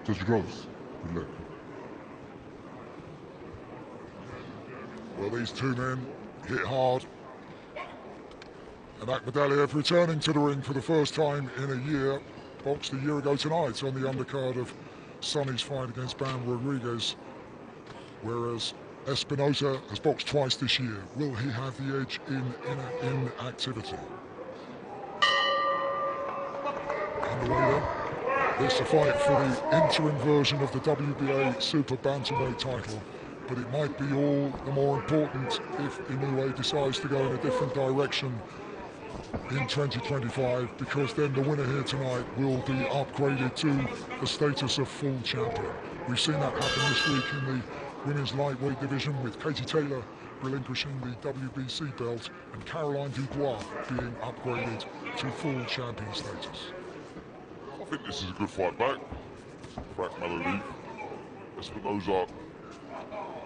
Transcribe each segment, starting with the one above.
Just close. Good luck. Well, these two men hit hard. And Akhmadaliev returning to the ring for the first time in a year. Boxed a year ago tonight on the undercard of Sonny's fight against Bam Rodriguez. Whereas Espinoza has boxed twice this year. Will he have the edge in activity? Underway then. It's a fight for the interim version of the WBA Super Bantamweight title. But it might be all the more important if Inoue decides to go in a different direction in 2025, because then the winner here tonight will be upgraded to the status of full champion. We've seen that happen this week in the women's lightweight division, with Katie Taylor relinquishing the WBC belt and Caroline Dubois being upgraded to full champion status. I think this is a good fight back for akhmadaliev. Espinoza,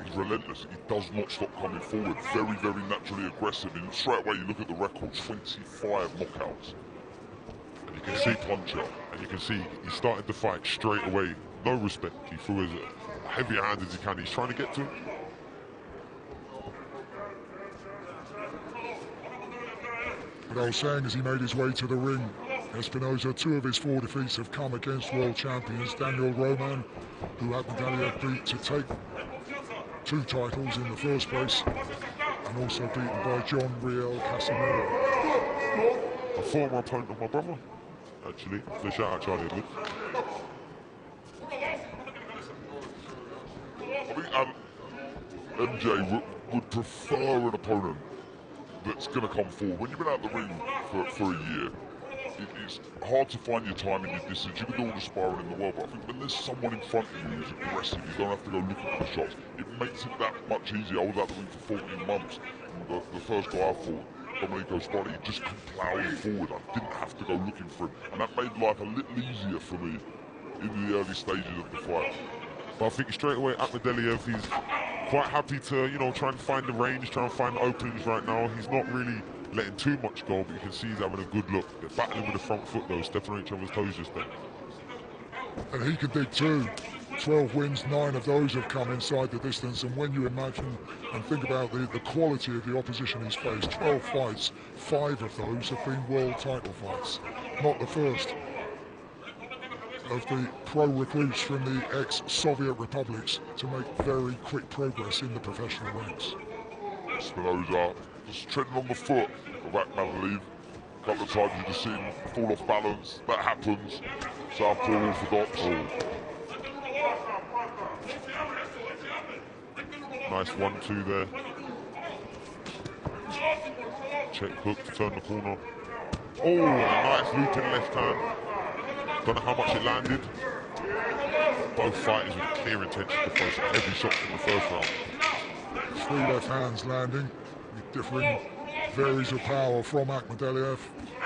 he's relentless. He does not stop coming forward. Very, very naturally aggressive. And straight away, you look at the record, 25 knockouts. And you can see puncher. And you can see he started the fight straight away. No respect. He threw as heavy a hand as he can. He's trying to get to him. But I was saying, as he made his way to the ring, Espinoza, 2 of his 4 defeats have come against world champions Daniel Roman, who Akhmadaliev beat to take 2 titles in the first place, and also beaten by John Riel Casimiro. A former opponent of my brother, actually. So shout out Charlie Edwards. I think MJ would prefer an opponent that's going to come forward. When you've been out the ring for a year, it's hard to find your time and your distance. You can do all the sparring in the world, but I think when there's someone in front of you who's aggressive, you don't have to go looking for the shots. It makes it that much easier. I was out the ring for 14 months. The first guy I fought, Domenico Sparta, he just come plowing forward. I didn't have to go looking for him. And that made life a little easier for me in the early stages of the fight. But I think straight away, Akhmadaliev, he's quite happy to, you know, try and find the range, try and find openings right now. He's not really letting too much go, but you can see he's having a good look. They're battling with the front foot though, stepping on each other's toes just then. And he can dig too. 12 wins, 9 of those have come inside the distance, and when you imagine and think about the quality of the opposition he's faced, 12 fights, 5 of those have been world title fights. Not the first of the pro recruits from the ex-Soviet republics to make very quick progress in the professional ranks. Espinoza just treading on the foot of akhmadaliev. A couple of times you just see him fall off balance. That happens. Southpaw orthodox. Nice 1-2 there. Check hook to turn the corner. Oh, nice looping left hand. Don't know how much it landed. Both fighters with clear intention to post every shot from the first round. 3 left hands landing with differing varies of power from Akhmadaliev.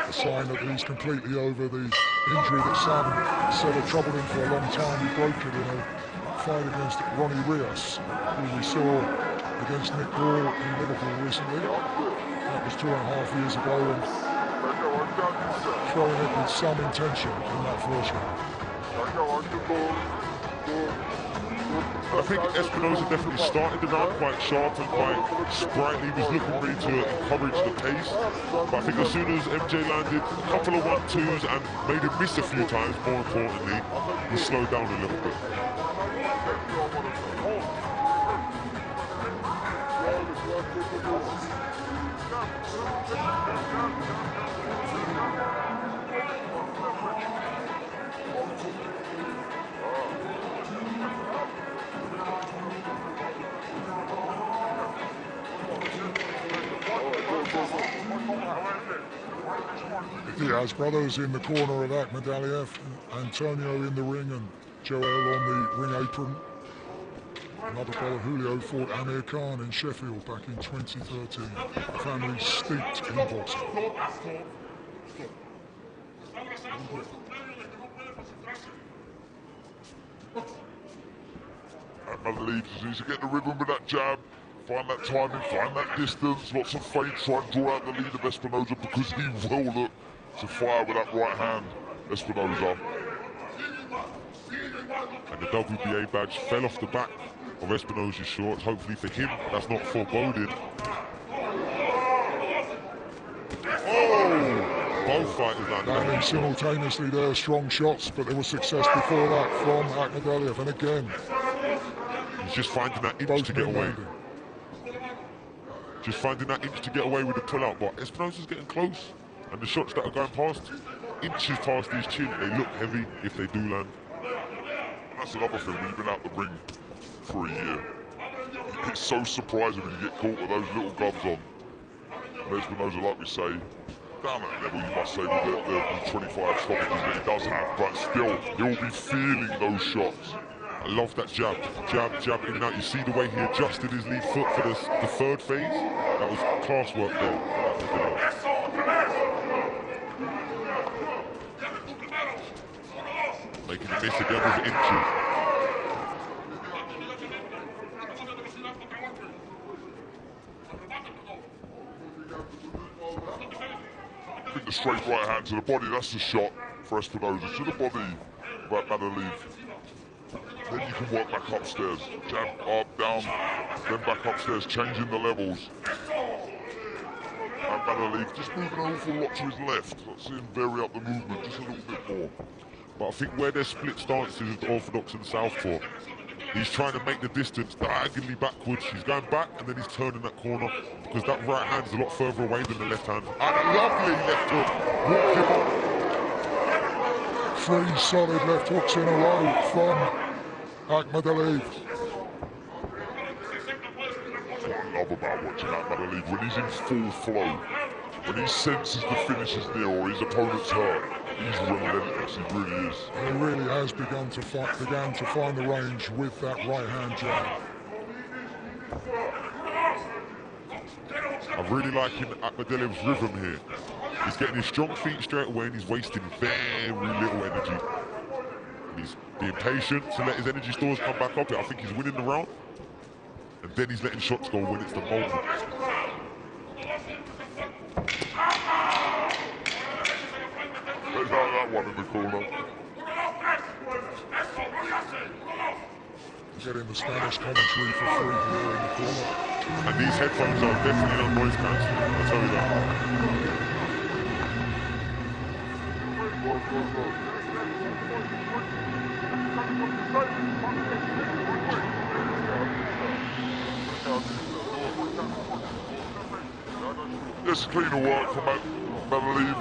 A sign that he's completely over the injury that Sam said had troubled him for a long time. He broke it in a fight against Ronnie Rios, who we saw against Nick Ball in Liverpool recently. That was 2.5 years ago, and throwing it with some intention in that first round. I think Espinoza definitely started the round quite sharp and quite sprightly. He was looking ready to encourage the pace. But I think as soon as MJ landed a couple of 1-2s and made him miss a few times, more importantly, he slowed down a little bit. The Diaz brothers in the corner of Akhmadaliev, Antonio in the ring and Joel on the ring apron. Another brother, Julio, fought Amir Khan in Sheffield back in 2013. A family steeped in boxing. Akhmadaliev just needs to get the rhythm with that jab, find that timing, find that distance, lots of feints, try and draw out the lead of Espinoza, because he will look to fire with that right hand, Espinoza. And the WBA badge fell off the back of Espinoza's shorts. Hopefully for him, that's not foreboded. Oh! Both fighters landing simultaneously there, strong shots, but there was success before that from Akhmadaliev. And again, he's just finding that inch to get away. Just finding that inch to get away with the pull-out, but Espinoza's getting close. And the shots that are going past, inches past his chin, they look heavy if they do land. That's another thing, when you've been out the ring for a year, it's so surprising when you get caught with those little gloves on. And Espinoza, like we say, down at level, you must say, with the 25 stoppages that he does have, but still, he'll be feeling those shots. I love that jab, jab, in and out. You see the way he adjusted his lead foot for the third phase? That was class work there. Making the miss again with inches. I think the straight right hand to the body, that's the shot for Espinoza. To the body, right akhmadaliev. Then you can work back upstairs. Jab, up, down, then back upstairs, changing the levels. akhmadaliev just moving an awful lot to his left. Let's see him vary up the movement just a little bit more. But I think where their split stances is orthodox and southpaw, he's trying to make the distance diagonally backwards. He's going back and then he's turning that corner because that right hand is a lot further away than the left hand. And a lovely left hook. Walked him up. 3 solid left hooks in a row from Akhmadaliev. What I love about watching akhmadaliev, when he's in full flow, when he senses the finish is near or his opponent's hurt, he's relentless, he really is. And he really has began to find the range with that right hand jab. I'm really liking Akhmadaliev's rhythm here. He's getting his strong feet straight away and he's wasting very little energy. And he's being patient to let his energy stores come back up. I think he's winning the round. And then he's letting shots go when it's the moment. There's that one in the corner. Getting the Spanish commentary for free here in the corner. And these headphones are definitely not noise cancelling, I'll tell you that. There's cleaner work from akhmadaliev,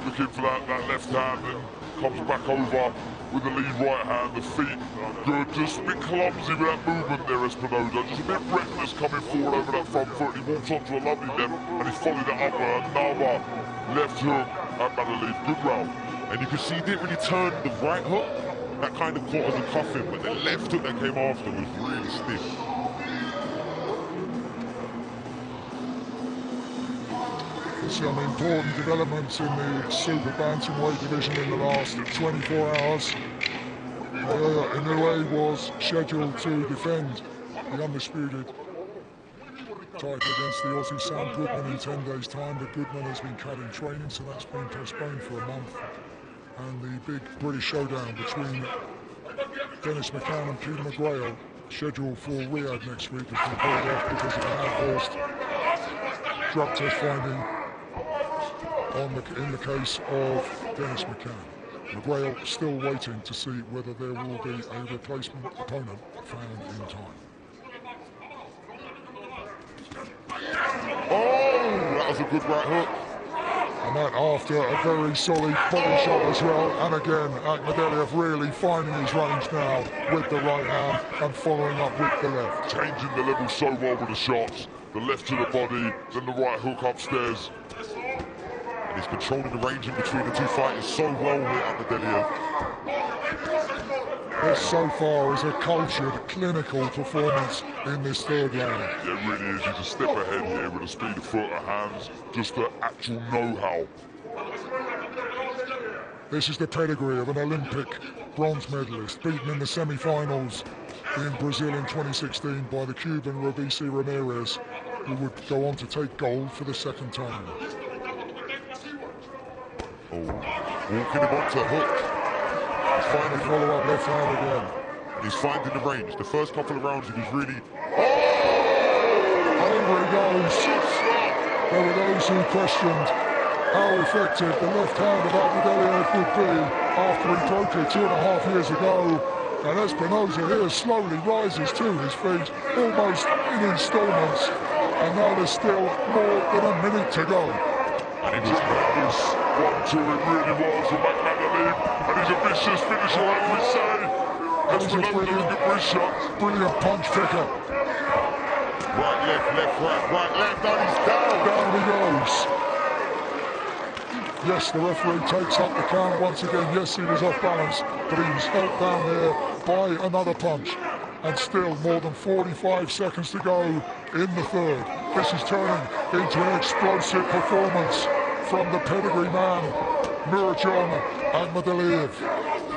looking for that left hand and comes back over with the lead right hand, the feet good, just a bit clumsy with that movement there, Espinoza, just a bit reckless coming forward over that front foot. He walks onto a lovely left and he's followed it up with another left hook. akhmadaliev, good round. And you can see he didn't really turn the right hook. That kind of caught as a cuffing, but the left hook that came after was really stiff. Some important developments in the super bantamweight division in the last 24 hours. Inoue was scheduled to defend the undisputed title against the Aussie Sam Goodman in 10 days' time, but Goodman has been cut in training, so that's been postponed for a month. And the big British showdown between Dennis McCann and Peter McGrail, scheduled for Riyadh next week, has been called off because of an adverse drug test finding in the case of Dennis McCann. McGrail still waiting to see whether there will be a replacement opponent found in time. Oh, that was a good right hook. And that after a very solid body shot as well. And again, Akhmadaliev really finding his range now with the right hand and following up with the left. Changing the level so well with the shots. The left to the body, then the right hook upstairs. And he's controlling the range in between the two fighters so well with Akhmadaliev. This so far is a cultured, clinical performance in this third round. Yeah, it really is. He's a step ahead here with the speed of foot and hands, just the actual know-how. This is the pedigree of an Olympic bronze medalist, beaten in the semi-finals in Brazil in 2016 by the Cuban Robici Ramirez, who would go on to take gold for the second time. Oh, walking him onto hook. He's finding the follow-up left hand again. He's finding the range. The first couple of rounds, he was really... Over he goes. There were those who questioned how effective the left hand of Akhmadaliev would be after he broke it 2.5 years ago. And Espinoza here slowly rises to his feet, almost in installments. And now there's still more than a minute to go. And he was tremendous. 1-2, it really was from Akhmadaliev. And he's a vicious finisher, like we say. Espinoza looking for his shot. Brilliant punch picker. Right, left, right, down, he's down. Down he goes. Yes, the referee takes up the count once again. Yes, he was off balance, but he was held down there by another punch. And still more than 45 seconds to go in the third. This is turning into an explosive performance from the pedigree man, MUROJON Akhmadaliev.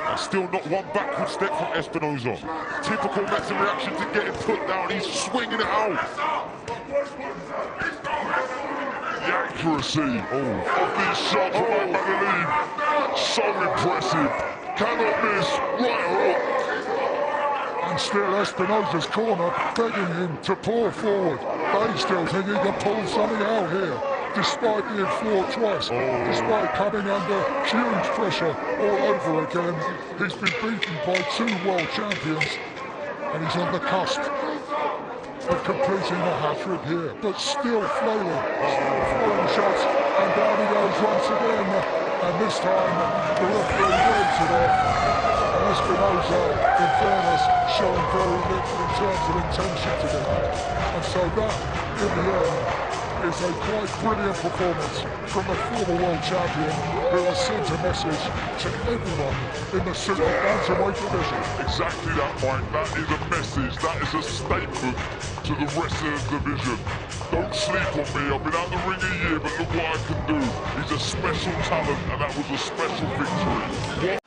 And still not one backward step from Espinoza. Typical Mexican reaction to getting put down. He's swinging it out. The accuracy of these shots from Akhmadaliev, so impressive. Cannot miss, right hook. And still Espinoza's corner begging him to pour forward. They still think he can pull something out here, despite being floored twice, despite coming under huge pressure all over again. He's been beaten by 2 world champions, and he's on the cusp of completing a hat-trick here, but still flailing, throwing shots, and down he goes once again. And this time, the referee waves it off. And Espinoza, in fairness, showing very little in terms of intention today. And so that, in the end, is a quite brilliant performance from the former world champion who has sent a message to everyone in the super bantamweight division. Exactly that, Mike. That is a message. That is a statement to the rest of the division. Don't sleep on me. I've been out the ring a year, but look what I can do. He's a special talent, and that was a special victory.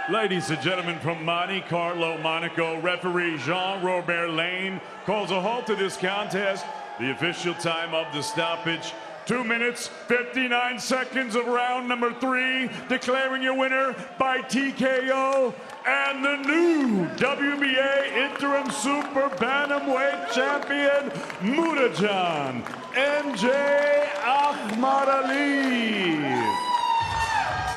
Ladies and gentlemen, from Monte Carlo, Monaco, referee Jean-Robert Lane calls a halt to this contest. The official time of the stoppage, 2 minutes, 59 seconds of round number 3, declaring your winner by TKO, and the new WBA interim super bantamweight champion, MUROJON MJ Akhmadaliev.